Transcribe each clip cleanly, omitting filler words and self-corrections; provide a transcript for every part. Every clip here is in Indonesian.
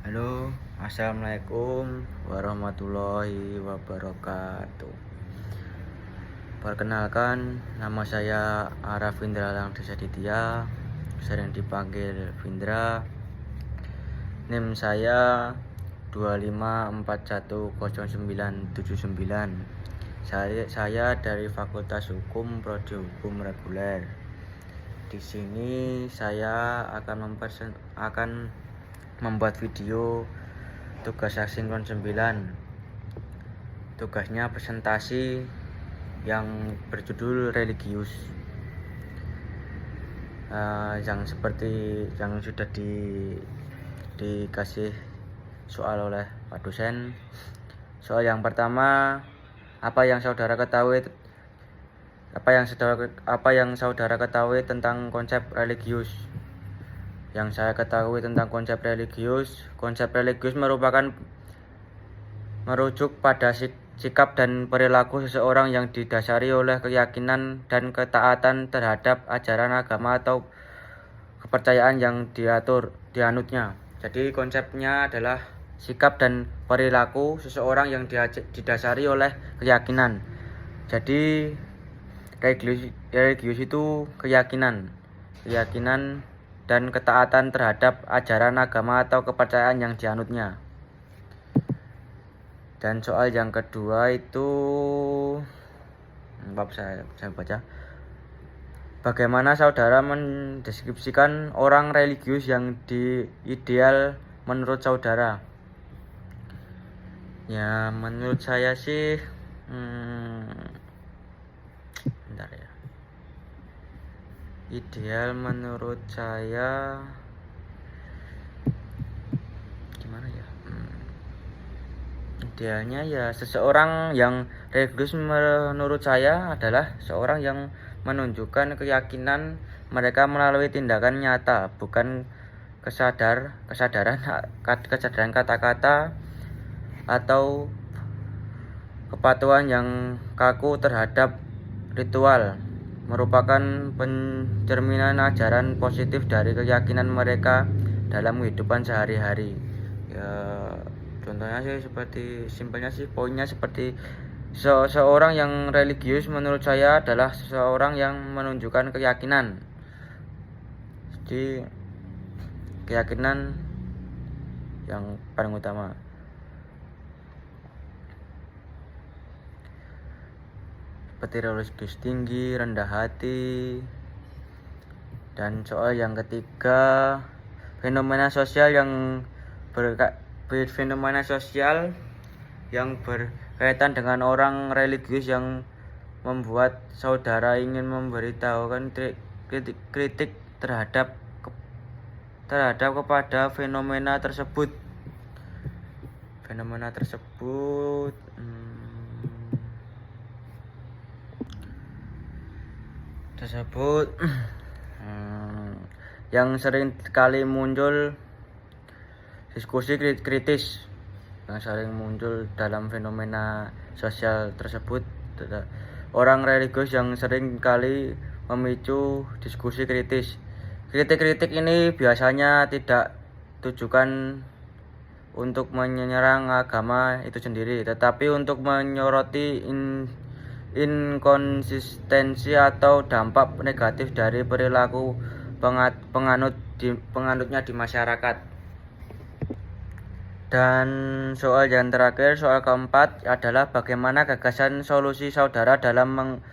Halo, assalamualaikum warahmatullahi wabarakatuh. Perkenalkan, nama saya Araf Vindra Langdesa Ditya, sering dipanggil Vindra. NIM saya 254109799. Saya dari Fakultas Hukum Prodi Hukum Reguler. Di sini saya akan membuat video tugas asinkron 9. Tugasnya presentasi yang berjudul religius, yang seperti yang sudah dikasih soal oleh Pak dosen. Soal yang pertama, apa yang saudara ketahui tentang konsep religius? Yang saya ketahui tentang konsep religius merujuk pada sikap dan perilaku seseorang yang didasari oleh keyakinan dan ketaatan terhadap ajaran agama atau kepercayaan yang dianutnya. Jadi konsepnya adalah sikap dan perilaku seseorang yang didasari oleh keyakinan. Jadi religius itu keyakinan dan ketaatan terhadap ajaran agama atau kepercayaan yang dianutnya. Dan soal yang kedua itu saya baca. Bagaimana saudara mendeskripsikan orang religius yang ideal menurut saudara? Ya, menurut saya sih bentar ya. Ideal menurut saya gimana ya? Idealnya ya seseorang yang religius menurut saya adalah seorang yang menunjukkan keyakinan mereka melalui tindakan nyata, bukan kesadaran kata-kata atau kepatuhan yang kaku terhadap ritual. Merupakan pencerminan ajaran positif dari keyakinan mereka dalam kehidupan sehari-hari. Ya, contohnya sih poinnya seperti seorang yang religius menurut saya adalah seseorang yang menunjukkan keyakinan. Jadi keyakinan yang paling utama. Seperti religius tinggi, rendah hati. Dan soal yang ketiga, fenomena sosial yang berkaitan dengan orang religius yang membuat saudara ingin memberitahukan kritik terhadap kepada fenomena tersebut. Yang sering kali muncul diskusi kritis yang sering muncul dalam fenomena sosial tersebut. Orang religius yang sering kali memicu diskusi kritis. Kritik ini biasanya tidak tujukan untuk menyerang agama itu sendiri, tetapi untuk menyoroti inkonsistensi atau dampak negatif dari perilaku penganutnya di masyarakat. Dan soal yang terakhir, soal keempat adalah bagaimana gagasan solusi saudara dalam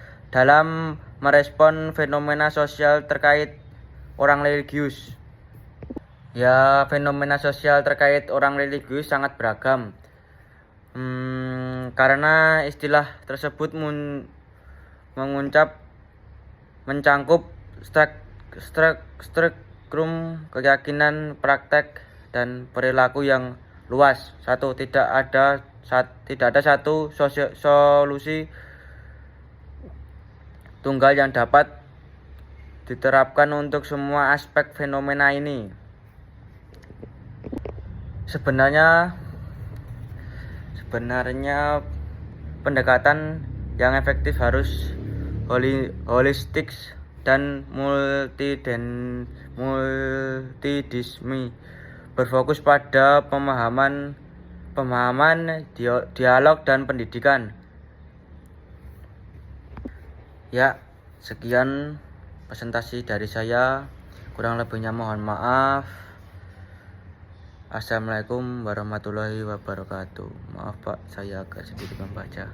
merespon fenomena sosial terkait orang religius. Ya, fenomena sosial terkait orang religius sangat beragam. Karena istilah tersebut mencangkup spektrum keyakinan, praktek, dan perilaku yang luas. Tidak ada satu solusi tunggal yang dapat diterapkan untuk semua aspek fenomena ini. Sebenarnya pendekatan yang efektif harus holistik dan multidismi. berfokus pada pemahaman dialog dan pendidikan. Ya, sekian presentasi dari saya. Kurang lebihnya mohon maaf. Assalamualaikum warahmatullahi wabarakatuh. Maaf Pak, saya agak sedikit membaca.